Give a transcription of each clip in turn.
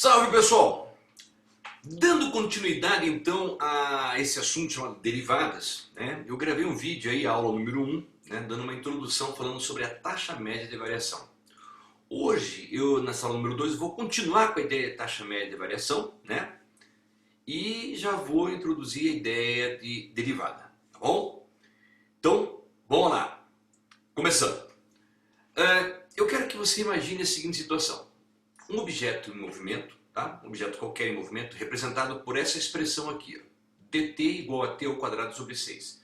Salve pessoal! Dando continuidade então a esse assunto chamado derivadas, né? Eu gravei um vídeo aí, a aula número 1, né? Dando uma introdução falando sobre a taxa média de variação. Hoje, nessa aula número 2, vou continuar com a ideia de taxa média de variação, né? E já vou introduzir a ideia de derivada, tá bom? Então, vamos lá! Começando. Eu quero que você imagine a seguinte situação. Um objeto em movimento, tá? Um objeto qualquer em movimento, representado por essa expressão aqui, ó, dt igual a t ao quadrado sobre 6.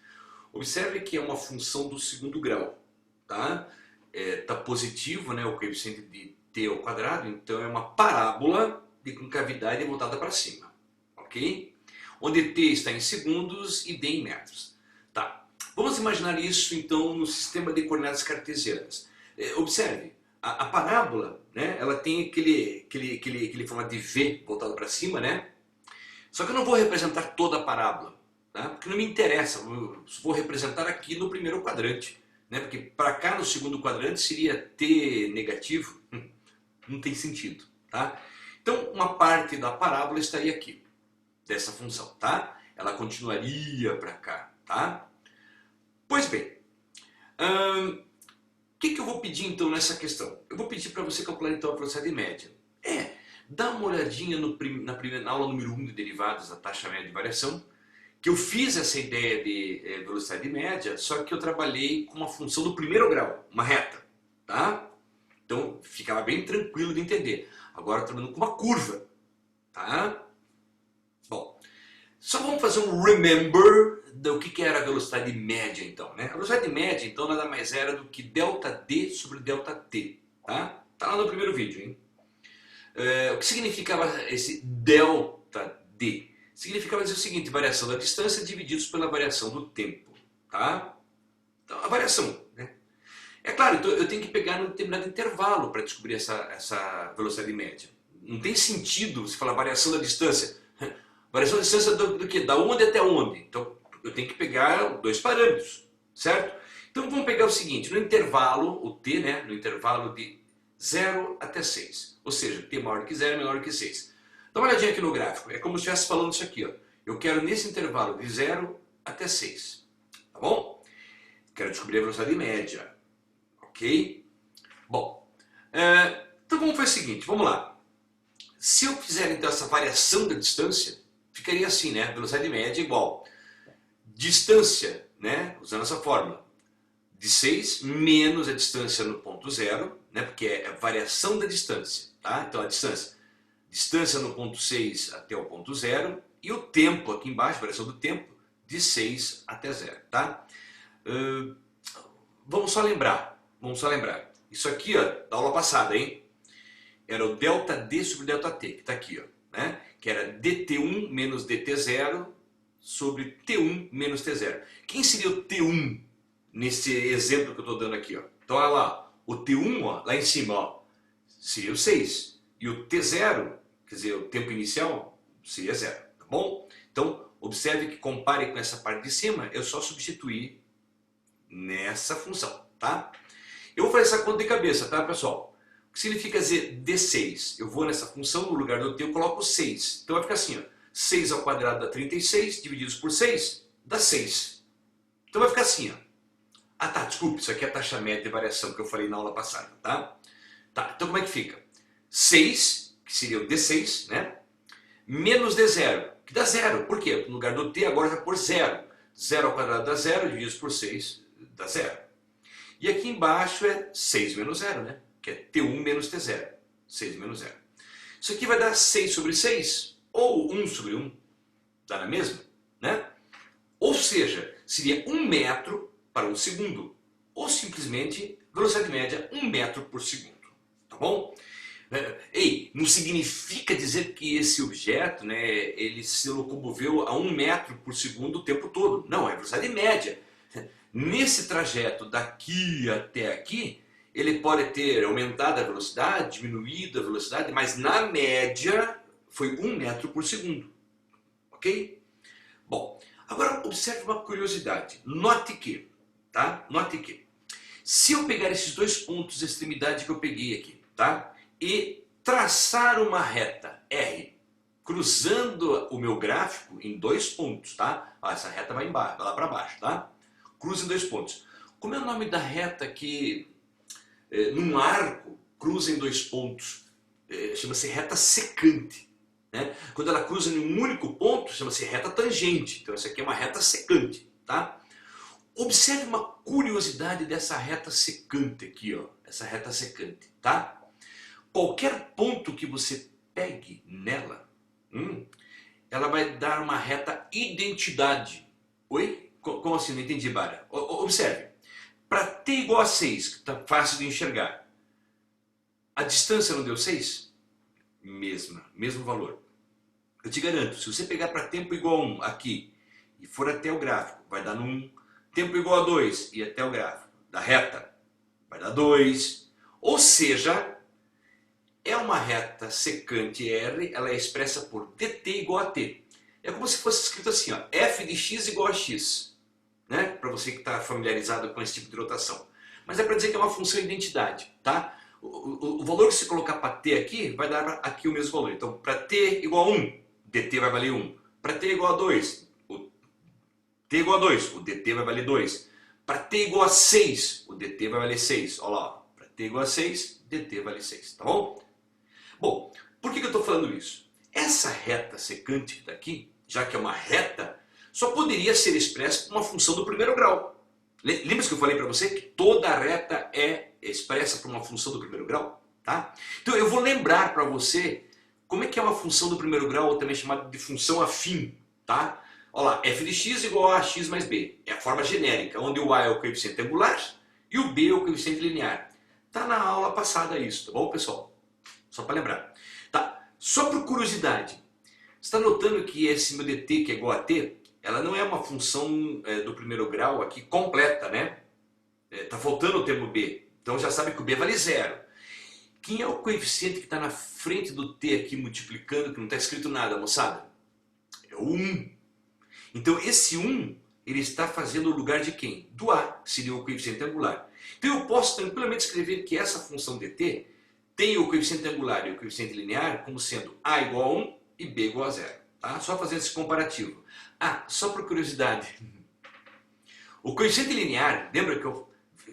Observe que é uma função do segundo grau, tá? Tá positivo, né, o coeficiente de t ao quadrado, então é uma parábola de concavidade voltada para cima, ok? Onde t está em segundos e d em metros. Tá. Vamos imaginar isso então no sistema de coordenadas cartesianas. Observe. A parábola, né, ela tem aquele formato de V voltado para cima, né? Só que eu não vou representar toda a parábola, tá? Porque não me interessa, eu vou representar aqui no primeiro quadrante, né? Porque para cá no segundo quadrante seria t negativo, não tem sentido, tá? Então uma parte da parábola estaria aqui, dessa função, tá? Ela continuaria para cá, tá? Pois bem, o que eu vou pedir então nessa questão? Eu vou pedir para você calcular então a velocidade média. Dá uma olhadinha na aula número 1 de derivadas da taxa média de variação, que eu fiz essa ideia de velocidade média, só que eu trabalhei com uma função do primeiro grau, uma reta, tá? Então ficava bem tranquilo de entender. Agora eu estou trabalhando com uma curva, tá? Bom, só vamos fazer um remember do que era a velocidade média então, né? A velocidade média então nada mais era do que ΔD sobre ΔT, tá? Tá lá no primeiro vídeo, hein? O que significava esse ΔD? Significava dizer o seguinte, variação da distância divididos pela variação do tempo, tá? Então a variação, né? É claro, então eu tenho que pegar um determinado intervalo para descobrir essa velocidade média. Não tem sentido você falar variação da distância. Variação da distância do que? Da onde até onde? Então eu tenho que pegar dois parâmetros, certo? Então vamos pegar o seguinte, no intervalo, o t, né? No intervalo de 0 até 6. Ou seja, t maior que 0 menor que 6. Dá uma olhadinha aqui no gráfico, é como se estivesse falando isso aqui, ó. Eu quero nesse intervalo de 0 até 6, tá bom? Quero descobrir a velocidade média, ok? Bom, então vamos fazer o seguinte, vamos lá. Se eu fizer então essa variação da distância, ficaria assim, né? Velocidade média igual distância, né? Usando essa fórmula, de 6 menos a distância no ponto 0, né? Porque é a variação da distância, tá? Então a distância no ponto 6 até o ponto 0 e o tempo aqui embaixo, variação do tempo, de 6 até 0, tá? Vamos só lembrar. Isso aqui, ó, da aula passada, hein? Era o ΔD sobre ΔT, que está aqui, ó, né? Que era dt1 menos dt0 sobre t1 menos t0. Quem seria o t1 nesse exemplo que eu estou dando aqui, ó? Então olha lá, o t1, ó, lá em cima, ó, seria o 6. E o t0, quer dizer, o tempo inicial, seria 0, tá bom? Então observe que compare com essa parte de cima, eu só substituir nessa função, tá? Eu vou fazer essa conta de cabeça, tá, pessoal? O que significa dizer d6? Eu vou nessa função, no lugar do t eu coloco 6. Então vai ficar assim, ó, 6 ao quadrado dá 36, divididos por 6, dá 6. Então vai ficar assim, ó. Ah tá, desculpe, isso aqui é a taxa média de variação que eu falei na aula passada, tá? Tá, então como é que fica? 6, que seria o d6, né? Menos d0, que dá 0. Por quê? No lugar do t agora vai pôr 0. 0 ao quadrado dá 0, divididos por 6, dá 0. E aqui embaixo é 6 menos 0, né? Que é t1 menos t0. 6 menos 0. Isso aqui vai dar 6 sobre 6, ou 1 sobre 1. Dá na mesma, né? Ou seja, seria 1 metro para um segundo. Ou simplesmente, velocidade média, 1 metro por segundo. Tá bom? Ei, não significa dizer que esse objeto, né, ele se locomoveu a 1 metro por segundo o tempo todo. Não, é velocidade média. Nesse trajeto daqui até aqui, ele pode ter aumentado a velocidade, diminuído a velocidade, mas na média foi 1 metro por segundo. Ok? Bom, agora observe uma curiosidade. Note que, tá? Note que, se eu pegar esses dois pontos de extremidade que eu peguei aqui, tá? E traçar uma reta R, cruzando o meu gráfico em 2 pontos, tá? Ó, essa reta vai embaixo, vai lá para baixo, tá? Cruza em 2 pontos. Como é o nome da reta que num arco cruza em 2 pontos? Chama-se reta secante. Né? Quando ela cruza em um único ponto, chama-se reta tangente. Então essa aqui é uma reta secante, tá? Observe uma curiosidade dessa reta secante aqui, ó. Essa reta secante, tá? Qualquer ponto que você pegue nela, ela vai dar uma reta identidade. Oi? Como assim? Não entendi, Bara. Observe. Para t igual a 6, que está fácil de enxergar, a distância não deu 6? Mesmo valor. Eu te garanto, se você pegar para tempo igual a 1 aqui e for até o gráfico, vai dar no 1. Tempo igual a 2 e até o gráfico da reta, vai dar 2. Ou seja, é uma reta secante R, ela é expressa por dt igual a t. É como se fosse escrito assim, ó, f de x igual a x. Né? Para você que está familiarizado com esse tipo de notação. Mas é para dizer que é uma função identidade. Tá? O valor que você colocar para t aqui, vai dar aqui o mesmo valor. Então, para t igual a 1, dt vai valer 1. Para t igual a 2, t igual a 2, o dt vai valer 2. Para t igual a 6, o dt vai valer 6. Olha lá, para t igual a 6, dt vale 6, tá bom? Bom, por que eu estou falando isso? Essa reta secante que está aqui, já que é uma reta, só poderia ser expressa por uma função do primeiro grau. Lembra que eu falei para você que toda reta é expressa por uma função do primeiro grau? Tá? Então eu vou lembrar para você como é que é uma função do primeiro grau, ou também chamada de função afim. Tá? Olha lá, f de x igual a x mais b. É a forma genérica, onde o a é o coeficiente angular e o b é o coeficiente linear. Tá na aula passada isso, tá bom, pessoal? Só para lembrar. Tá? Só por curiosidade, você está notando que esse meu dt, que é igual a t, ela não é uma função do primeiro grau aqui completa, né? Tá faltando o termo b. Então já sabe que o b vale 0. Quem é o coeficiente que está na frente do t aqui multiplicando, que não está escrito nada, moçada? É o 1. Então esse 1, ele está fazendo o lugar de quem? Do a, seria o coeficiente angular. Então eu posso tranquilamente escrever que essa função dt tem o coeficiente angular e o coeficiente linear como sendo a igual a 1 e b igual a 0. Tá? Só fazendo esse comparativo. Ah, só por curiosidade. O coeficiente linear, lembra que eu...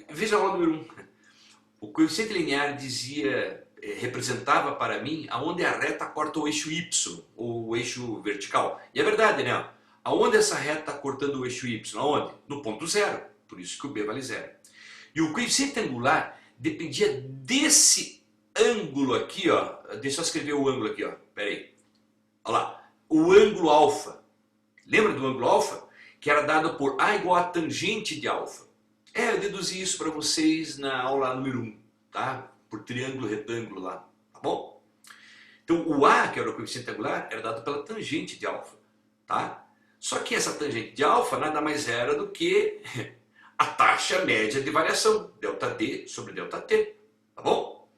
Veja a aula número 1. O coeficiente linear dizia, representava para mim aonde a reta corta o eixo y, ou o eixo vertical. E é verdade, né? Aonde essa reta está cortando o eixo y? Aonde? No ponto 0. Por isso que o b vale 0. E o coeficiente angular dependia desse ângulo aqui, ó. Deixa eu escrever o ângulo aqui, ó. Pera aí. Olha lá. O ângulo alfa. Lembra do ângulo alfa? Que era dado por a igual a tangente de alfa. Eu deduzi isso para vocês na aula número 1, tá? Por triângulo retângulo lá, tá bom? Então o a, que era o coeficiente angular, era dado pela tangente de alfa, tá? Só que essa tangente de alfa nada mais era do que a taxa média de variação, ΔD sobre ΔT, tá bom?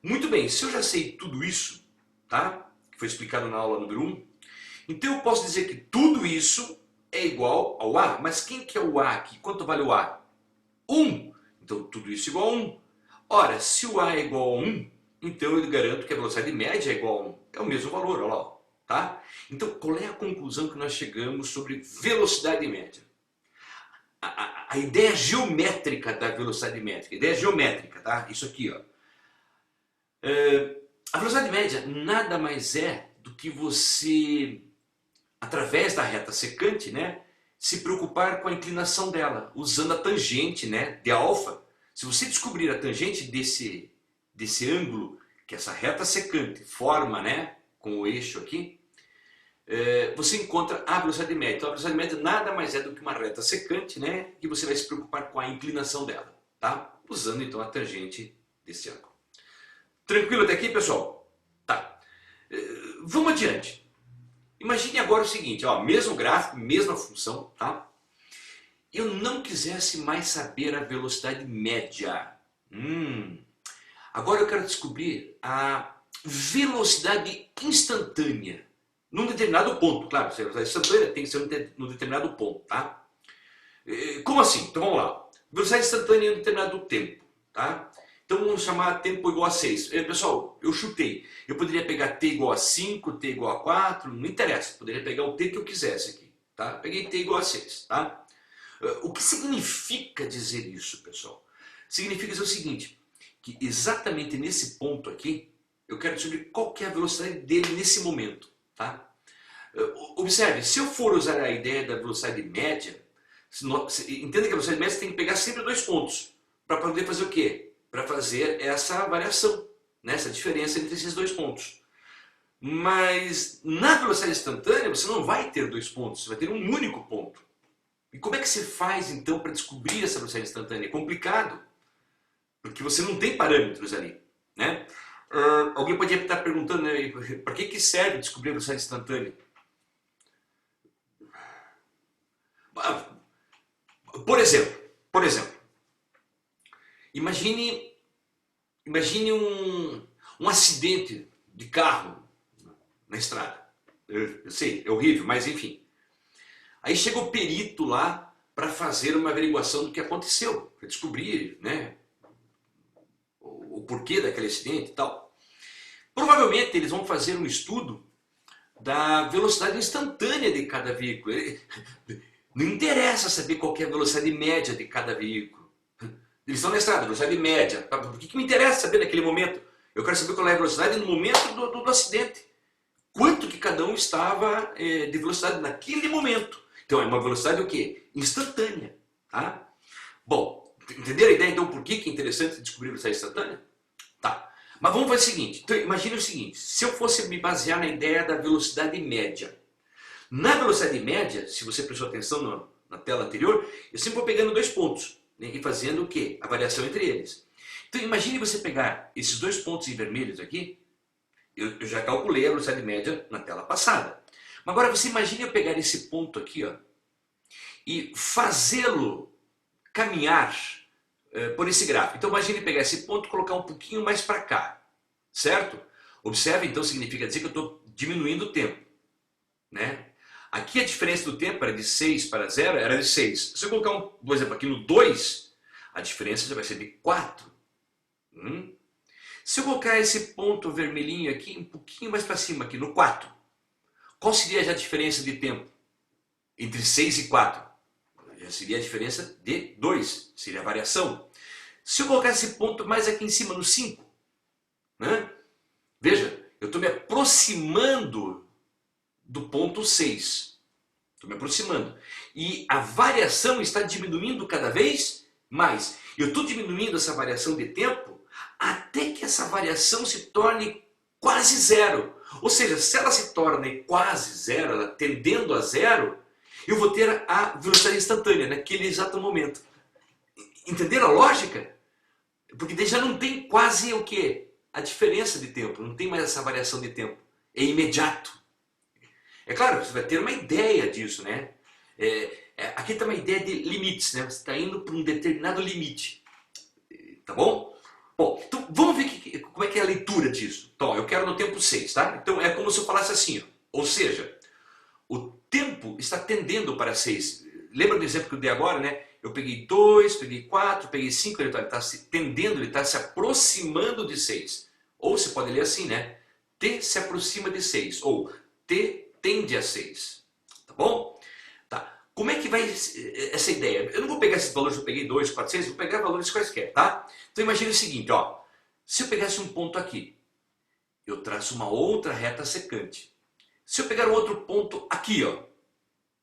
Muito bem, se eu já sei tudo isso, tá? Que foi explicado na aula número 1, então eu posso dizer que tudo isso é igual ao A. Mas quem que é o A aqui? Quanto vale o A? 1. Então tudo isso é igual a 1. Ora, se o A é igual a 1, então eu garanto que a velocidade média é igual a 1. É o mesmo valor, olha lá. Tá? Então qual é a conclusão que nós chegamos sobre velocidade média? A ideia geométrica da velocidade métrica. Ideia geométrica, tá? Isso aqui, ó. A velocidade média nada mais é do que você, através da reta secante, né, se preocupar com a inclinação dela, usando a tangente, né, de alfa. Se você descobrir a tangente desse ângulo que essa reta secante forma, né, com o eixo aqui, você encontra a velocidade média. Então a velocidade média nada mais é do que uma reta secante, né, que você vai se preocupar com a inclinação dela, tá? Usando então a tangente desse ângulo. Tranquilo até aqui, pessoal? Tá. Vamos adiante. Imagine agora o seguinte, ó, mesmo gráfico, mesma função, tá? Eu não quisesse mais saber a velocidade média. Agora eu quero descobrir a velocidade instantânea num determinado ponto. Claro, a velocidade instantânea tem que ser num determinado ponto, tá? Como assim? Então vamos lá. Velocidade instantânea em um determinado tempo, tá? Então vamos chamar tempo igual a 6. Pessoal, eu chutei. Eu poderia pegar t igual a 5, t igual a 4, não interessa. Poderia pegar o t que eu quisesse aqui. Tá? Peguei t igual a 6. Tá? O que significa dizer isso, pessoal? Significa dizer o seguinte, que exatamente nesse ponto aqui, eu quero descobrir qual que é a velocidade dele nesse momento. Tá? Observe, se eu for usar a ideia da velocidade média, entenda que a velocidade média você tem que pegar sempre dois pontos. Para poder fazer o quê? Para fazer essa variação, né? Essa diferença entre esses dois pontos. Mas na velocidade instantânea você não vai ter dois pontos, você vai ter um único ponto. E como é que se faz então para descobrir essa velocidade instantânea? É complicado, porque você não tem parâmetros ali, né? Alguém poderia estar perguntando, né, para que serve descobrir a velocidade instantânea? Por exemplo, imagine um acidente de carro na estrada. Eu sei, é horrível, mas enfim. Aí chega o perito lá para fazer uma averiguação do que aconteceu, para descobrir, né, o porquê daquele acidente e tal. Provavelmente eles vão fazer um estudo da velocidade instantânea de cada veículo. Não interessa saber qual é a velocidade média de cada veículo. Eles estão na estrada, velocidade média. Por que me interessa saber naquele momento? Eu quero saber qual é a velocidade no momento do acidente. Quanto que cada um estava de velocidade naquele momento. Então é uma velocidade o quê? Instantânea. Tá? Bom, entenderam a ideia então por que é interessante descobrir a velocidade instantânea? Tá. Mas vamos fazer o seguinte. Então, imagine o seguinte. Se eu fosse me basear na ideia da velocidade média. Na velocidade média, se você prestou atenção na tela anterior, eu sempre vou pegando dois pontos, né, e fazendo o quê? A variação entre eles. Então imagine você pegar esses dois pontos em vermelhos aqui, eu já calculei a velocidade média na tela passada. Mas agora você imagine eu pegar esse ponto aqui, ó, e fazê-lo caminhar por esse gráfico. Então imagine pegar esse ponto e colocar um pouquinho mais para cá, certo? Observe, então significa dizer que eu estou diminuindo o tempo, né? Aqui a diferença do tempo era de 6 para 0, era de 6. Se eu colocar, por exemplo, aqui no 2, a diferença já vai ser de 4. Se eu colocar esse ponto vermelhinho aqui, um pouquinho mais para cima, aqui no 4, qual seria já a diferença de tempo entre 6 e 4? Já seria a diferença de 2, seria a variação. Se eu colocar esse ponto mais aqui em cima, no 5, né? Veja, eu estou me aproximando do ponto 6. Estou me aproximando. E a variação está diminuindo cada vez mais. Eu estou diminuindo essa variação de tempo até que essa variação se torne quase zero. Ou seja, se ela se torne quase zero, ela tendendo a zero, eu vou ter a velocidade instantânea naquele exato momento. Entenderam a lógica? Porque daí já não tem quase o quê? A diferença de tempo. Não tem mais essa variação de tempo. É imediato. É claro, você vai ter uma ideia disso, né? Aqui está uma ideia de limites, né? Você está indo para um determinado limite. Tá bom? Bom, então vamos ver como é que é a leitura disso. Então, eu quero no tempo 6, tá? Então é como se eu falasse assim, ó. Ou seja, o tempo está tendendo para 6. Lembra do exemplo que eu dei agora, né? Eu peguei 2, peguei 4, peguei 5, ele está se tendendo, ele está se aproximando de 6. Ou você pode ler assim, né? T se aproxima de 6. Ou T tende a 6. Tá bom? Tá. Como é que vai essa ideia? Eu não vou pegar esses valores que eu peguei 2, 4, 6, vou pegar valores quaisquer, tá? Então imagine o seguinte, ó. Se eu pegasse um ponto aqui, eu traço uma outra reta secante. Se eu pegar um outro ponto aqui, ó,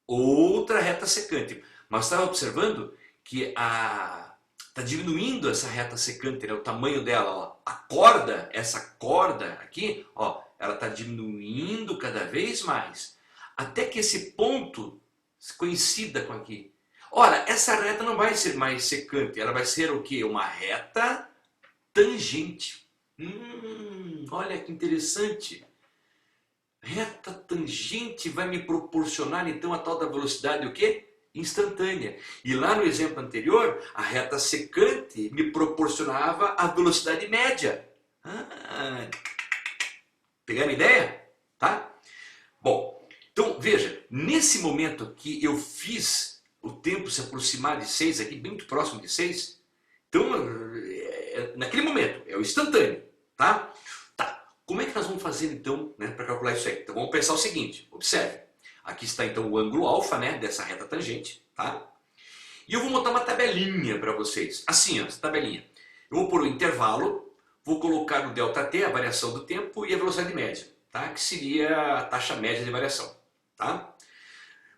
outra reta secante. Mas estava observando que está diminuindo essa reta secante, né, o tamanho dela, ó. A corda, essa corda aqui, ó, ela está diminuindo cada vez mais, até que esse ponto coincida com aqui. Ora, essa reta não vai ser mais secante, ela vai ser o quê? Uma reta tangente. Olha que interessante. Reta tangente vai me proporcionar então a tal da velocidade o quê? Instantânea. E lá no exemplo anterior, a reta secante me proporcionava a velocidade média. Pegaram a ideia? Tá? Bom, então veja, nesse momento que eu fiz o tempo se aproximar de 6, aqui bem muito próximo de 6, então naquele momento, é o instantâneo, tá? Tá, como é que nós vamos fazer então, né, para calcular isso aí? Então vamos pensar o seguinte, observe, aqui está então o ângulo alfa, né, dessa reta tangente, tá? E eu vou montar uma tabelinha para vocês, assim, ó, essa tabelinha. Eu vou pôr o intervalo, vou colocar o ΔT, a variação do tempo, e a velocidade média, tá? Que seria a taxa média de variação, tá?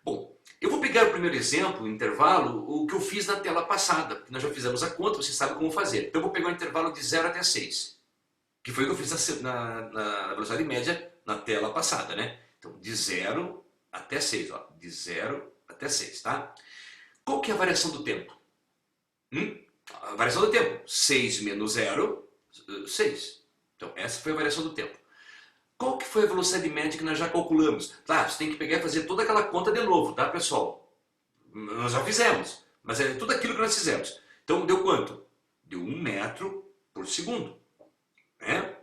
Bom, eu vou pegar o primeiro exemplo, o intervalo, o que eu fiz na tela passada, porque nós já fizemos a conta, você sabe como fazer. Então eu vou pegar o intervalo de 0 até 6, que foi o que eu fiz na velocidade média na tela passada, né? Então, de 0 até 6, ó, de 0 até 6, tá? Qual que é a variação do tempo? A variação do tempo, 6 menos 0, 6. Então, essa foi a variação do tempo. Qual que foi a velocidade média que nós já calculamos? Tá, você tem que pegar e fazer toda aquela conta de novo, tá, pessoal? Nós já fizemos, mas é tudo aquilo que nós fizemos. Então, deu quanto? Deu 1 metro por segundo. Né?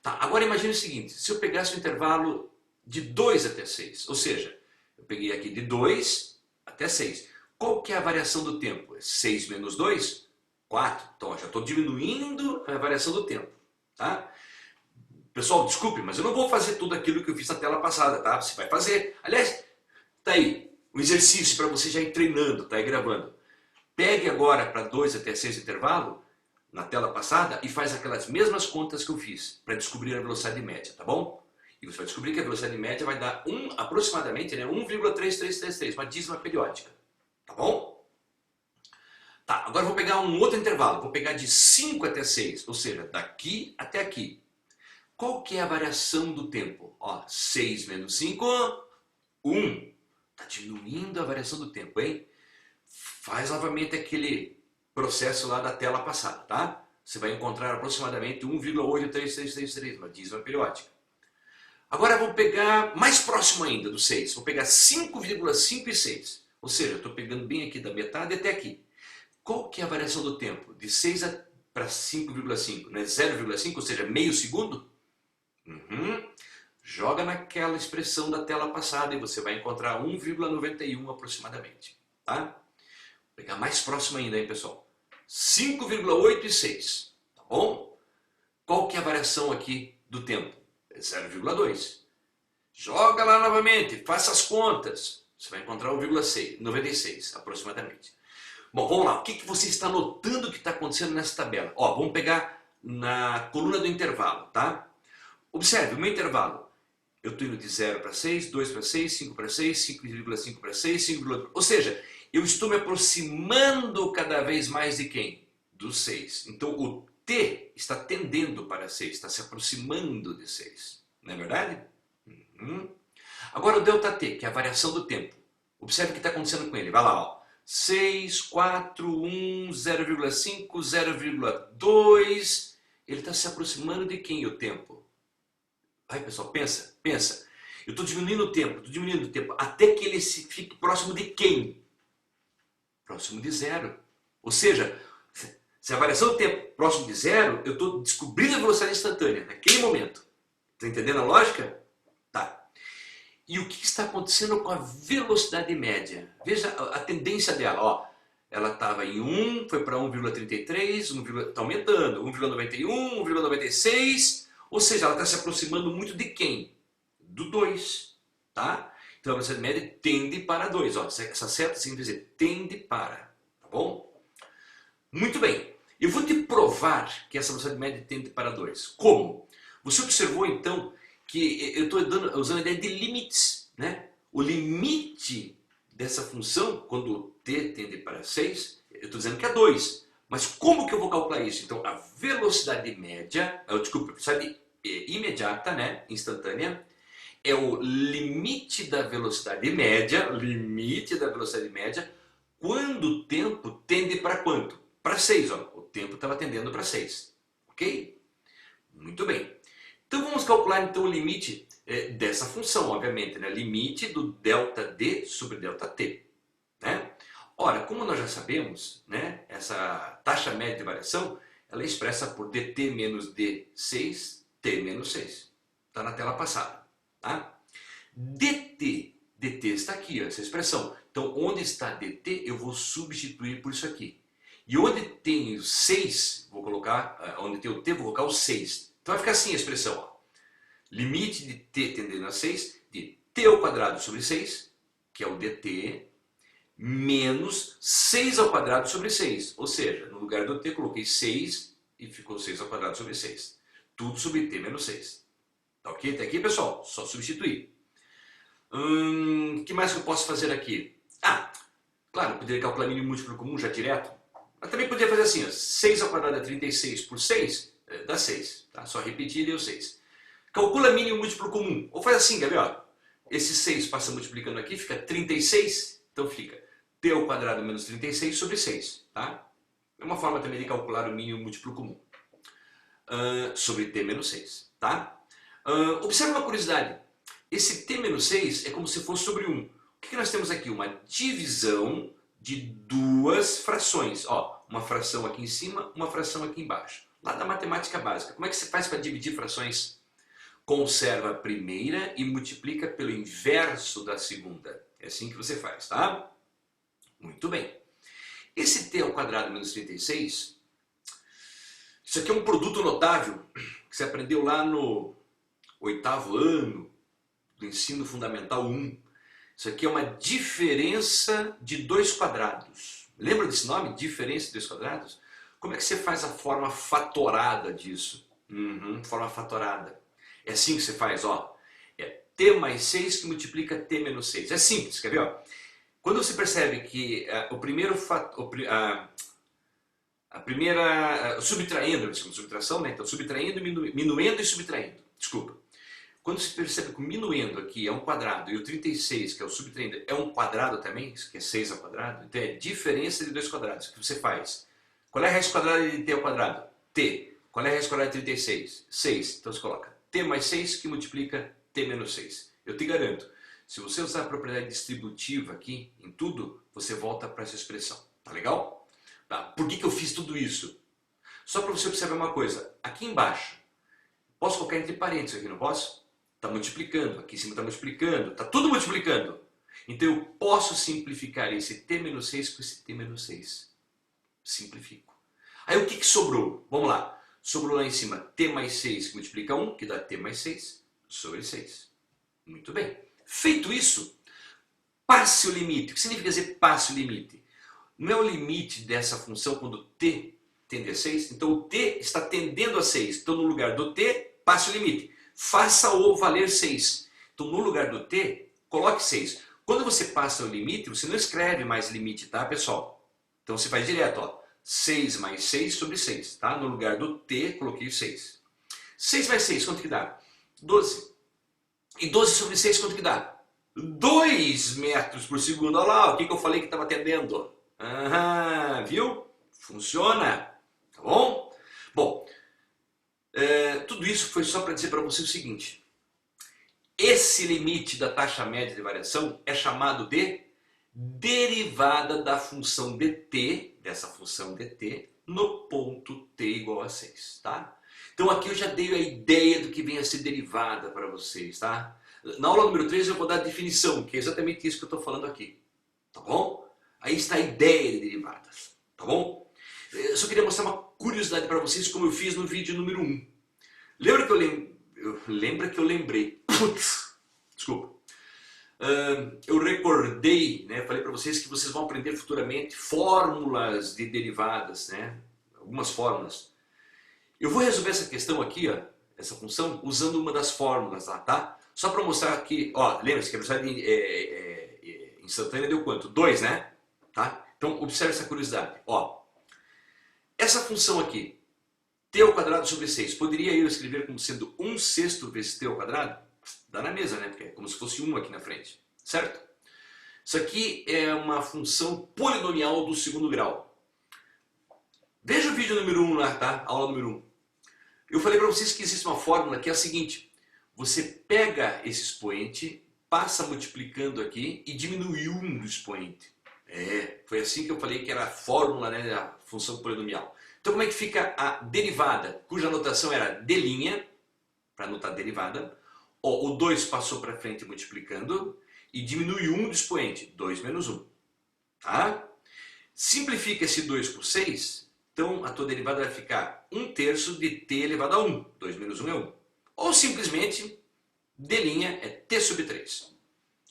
Tá, agora imagine o seguinte, se eu pegasse o intervalo de 2 até 6, ou seja, eu peguei aqui de 2 até 6. Qual que é a variação do tempo? 6 menos 2? 4. Então, já estou diminuindo a variação do tempo. Tá? Pessoal, desculpe, mas eu não vou fazer tudo aquilo que eu fiz na tela passada, tá? Você vai fazer. Aliás, tá aí, um exercício para você já ir treinando, tá aí gravando. Pegue agora para 2 até 6 intervalo, na tela passada, e faz aquelas mesmas contas que eu fiz, para descobrir a velocidade média, tá bom? E você vai descobrir que a velocidade média vai dar aproximadamente, né, 1,3333, uma dízima periódica, tá bom? Tá, agora eu vou pegar um outro intervalo, vou pegar de 5 até 6, ou seja, daqui até aqui. Qual que é a variação do tempo? Ó, 6 menos 5, 1. Está diminuindo a variação do tempo, hein? Faz novamente aquele processo lá da tela passada, tá? Você vai encontrar aproximadamente 1,83333, uma dízima periódica. Agora vou pegar mais próximo ainda do 6. Vou pegar 5,5 e 6. Ou seja, estou pegando bem aqui da metade até aqui. Qual que é a variação do tempo? De 6 para 5,5, né? 0,5, ou seja, meio segundo? Joga naquela expressão da tela passada e você vai encontrar 1,91 aproximadamente, tá? Vou pegar mais próximo ainda, hein, pessoal? 5,8 e 6, tá bom? Qual que é a variação aqui do tempo? É 0,2. Joga lá novamente, faça as contas. Você vai encontrar 1,96 aproximadamente. Bom, vamos lá. O que você está notando que está acontecendo nessa tabela? Ó, vamos pegar na coluna do intervalo, tá? Observe, o meu intervalo. Eu estou indo de 0 para 6, 2 para 6, 5 para 6, 5,5 para 6, 5,2. Ou seja, eu estou me aproximando cada vez mais de quem? Do 6. Então o T está tendendo para 6, está se aproximando de 6. Não é verdade? Agora o ΔT, que é a variação do tempo. Observe o que está acontecendo com ele. Vai lá, ó. 6, 4, 1, 0,5, 0,2. Ele está se aproximando de quem o tempo? Aí, pessoal, pensa. Eu estou diminuindo o tempo, até que ele fique próximo de quem? Próximo de 0. Ou seja, se a variação do tempo próximo de 0, eu estou descobrindo a velocidade instantânea, naquele momento. Está entendendo a lógica? Tá. E o que está acontecendo com a velocidade média? Veja a tendência dela, ó. Ela estava em 1, foi para 1,33, está aumentando, 1,91, 1,96, ou seja, ela está se aproximando muito de quem? Do 2, tá? Então a velocidade média tende para 2, ó, essa seta significa dizer tende para, tá bom? Muito bem, eu vou te provar que essa velocidade média tende para 2. Como? Você observou então que eu estou usando a ideia de limites, né? O limite dessa função, quando o t tende para 6, eu estou dizendo que é 2. Mas como que eu vou calcular isso? Então a velocidade média, desculpa, a velocidade imediata, né? Instantânea, é o limite da velocidade média, quando o tempo tende para quanto? Para 6, ó. O tempo estava tendendo para 6, ok? Muito bem. Então vamos calcular então o limite dessa função, obviamente, né? Limite do ΔD sobre ΔT, né? Ora, como nós já sabemos, né? Essa taxa média de variação, ela é expressa por dt menos d6, t menos 6. Está na tela passada, tá? dt está aqui, ó, essa expressão. Então, onde está dt, eu vou substituir por isso aqui. E onde tem o 6, vou colocar, onde tem o t, vou colocar o 6. Então vai ficar assim a expressão, ó. Limite de t tendendo a 6, de t ao quadrado sobre 6, que é o dt, menos 6 ao quadrado sobre 6. Ou seja, no lugar do t coloquei 6 e ficou 6 ao quadrado sobre 6. Tudo sobre t menos 6. Tá ok? Até aqui, pessoal? Só substituir. O que mais que eu posso fazer aqui? Ah, claro, eu poderia calcular mínimo múltiplo comum já direto. Mas também poderia fazer assim, ó, 6 ao quadrado é 36 por 6, dá 6. Tá? Só repetir e deu 6. Calcula mínimo múltiplo comum. Ou faz assim, quer ver? Ó? Esse 6 passa multiplicando aqui, fica 36. Então fica t ao quadrado menos 36 sobre 6. Tá? É uma forma também de calcular o mínimo múltiplo comum. Sobre t menos 6. Tá? Observe uma curiosidade. Esse t menos 6 é como se fosse sobre 1. O que nós temos aqui? Uma divisão de duas frações. Ó, uma fração aqui em cima, uma fração aqui embaixo. Lá da matemática básica. Como é que você faz para dividir frações? Conserva a primeira e multiplica pelo inverso da segunda. É assim que você faz, tá? Muito bem. Esse t ao quadrado menos 36, isso aqui é um produto notável que você aprendeu lá no 8º ano do ensino fundamental 1. Isso aqui é uma diferença de dois quadrados. Lembra desse nome? Diferença de dois quadrados? Como é que você faz a forma fatorada disso? Forma fatorada. É assim que você faz, ó. É t mais 6 que multiplica t menos 6. É simples, quer ver? Ó? Quando você percebe que o primeiro subtraindo, subtração, né? Então subtraindo, minuendo e subtraindo. Desculpa. Quando se percebe que o minuendo aqui é um quadrado e o 36, que é o subtraindo, é um quadrado também, que é 6 ao quadrado, então é diferença de dois quadrados. O que você faz? Qual é a raiz quadrada de t ao quadrado? T. Qual é a raiz quadrada de 36? 6. Então você coloca t mais 6 que multiplica t menos 6. Eu te garanto, se você usar a propriedade distributiva aqui em tudo, você volta para essa expressão. Tá legal? Tá. Por que eu fiz tudo isso? Só para você observar uma coisa. Aqui embaixo, posso colocar entre parênteses aqui, não posso? Está multiplicando, aqui em cima está multiplicando, está tudo multiplicando. Então eu posso simplificar esse t menos 6 com esse t menos 6. Simplifico. Aí o que sobrou? Vamos lá. Sobrou lá em cima t mais 6 que multiplica 1, que dá t mais 6 sobre 6. Muito bem. Feito isso, passe o limite. O que significa dizer passe o limite? Não é o limite dessa função quando t tende a 6? Então o t está tendendo a 6. Então no lugar do t, passe o limite. Faça-o valer 6. Então, no lugar do t, coloque 6. Quando você passa o limite, você não escreve mais limite, tá, pessoal? Então, você faz direto, ó. 6 mais 6 sobre 6, tá? No lugar do t, coloquei o 6. 6 mais 6, quanto que dá? 12. E 12 sobre 6, quanto que dá? 2 metros por segundo. Olha lá, o que eu falei que estava atendendo? Viu? Funciona. Tá bom? Bom, tudo isso foi só para dizer para você o seguinte. Esse limite da taxa média de variação é chamado de derivada da função dt, dessa função dt, no ponto t igual a 6, tá? Então aqui eu já dei a ideia do que vem a ser derivada para vocês, tá? Na aula número 3 eu vou dar a definição, que é exatamente isso que eu estou falando aqui, tá bom? Aí está a ideia de derivadas, tá bom? Eu só queria mostrar uma curiosidade para vocês, como eu fiz no vídeo número 1. Lembra que eu lembrei? Putz, desculpa. Eu recordei, né? Falei para vocês que vocês vão aprender futuramente fórmulas de derivadas, né? Algumas fórmulas. Eu vou resolver essa questão aqui, ó, essa função, usando uma das fórmulas lá, tá? Só para mostrar aqui, ó, lembra-se que a velocidade instantânea deu quanto? 2, né? Tá? Então, observe essa curiosidade. Ó, essa função aqui, t ao quadrado sobre 6, poderia eu escrever como sendo 1/6 vezes t ao quadrado? Dá na mesa, né? Porque é como se fosse 1 aqui na frente, certo? Isso aqui é uma função polinomial do segundo grau. Veja o vídeo número 1 lá, tá? Aula número 1. Eu falei para vocês que existe uma fórmula que é a seguinte. Você pega esse expoente, passa multiplicando aqui e diminui 1 do expoente. Foi assim que eu falei que era a fórmula, né, da função polinomial. Então como é que fica a derivada, cuja notação era d', para anotar derivada. Ó, o 2 passou para frente multiplicando e diminui 1 do expoente, 2 menos 1. Tá? Simplifica esse 2 por 6, então a tua derivada vai ficar 1/3 de t elevado a 1. 2 menos 1 é 1. Ou simplesmente, d' é t sobre 3.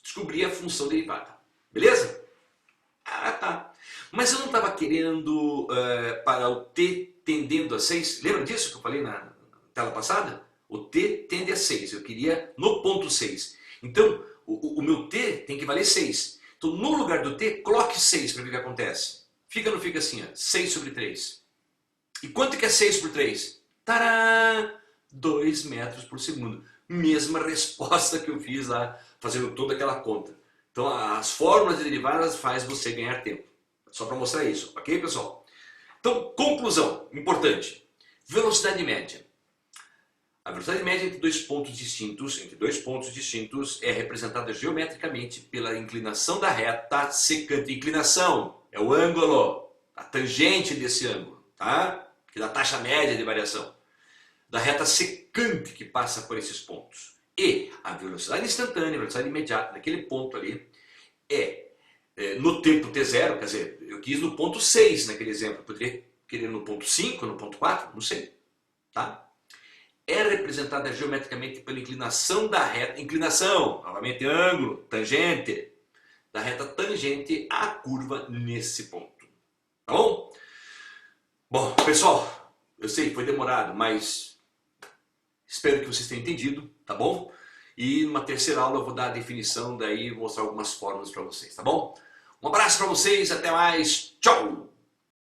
Descobri a função derivada. Beleza? Ah, tá. Mas eu não estava querendo para o t tendendo a 6. Lembra disso que eu falei na tela passada? O t tende a 6. Eu queria no ponto 6. Então, o meu t tem que valer 6. Então, no lugar do t, coloque 6 para ver o que acontece. Fica ou não fica assim? Ó, 6 sobre 3. E quanto que é 6 por 3? Tadã! 2 metros por segundo. Mesma resposta que eu fiz lá, fazendo toda aquela conta. Então, as fórmulas de derivadas faz você ganhar tempo. Só para mostrar isso, ok, pessoal? Então, conclusão, importante. Velocidade média. A velocidade média entre dois pontos distintos, é representada geometricamente pela inclinação da reta secante. Inclinação é o ângulo, a tangente desse ângulo, tá? Que dá a taxa média de variação. Da reta secante que passa por esses pontos. E a velocidade instantânea, a velocidade imediata naquele ponto ali, no tempo t0, quer dizer, eu quis no ponto 6 naquele exemplo, poderia querer no ponto 5, no ponto 4, não sei, tá? É representada geometricamente pela inclinação da reta, inclinação, novamente ângulo, tangente, da reta tangente à curva nesse ponto, tá bom? Bom, pessoal, eu sei que foi demorado, mas espero que vocês tenham entendido, tá bom? E numa terceira aula eu vou dar a definição, daí vou mostrar algumas fórmulas para vocês, tá bom? Um abraço para vocês, até mais, tchau!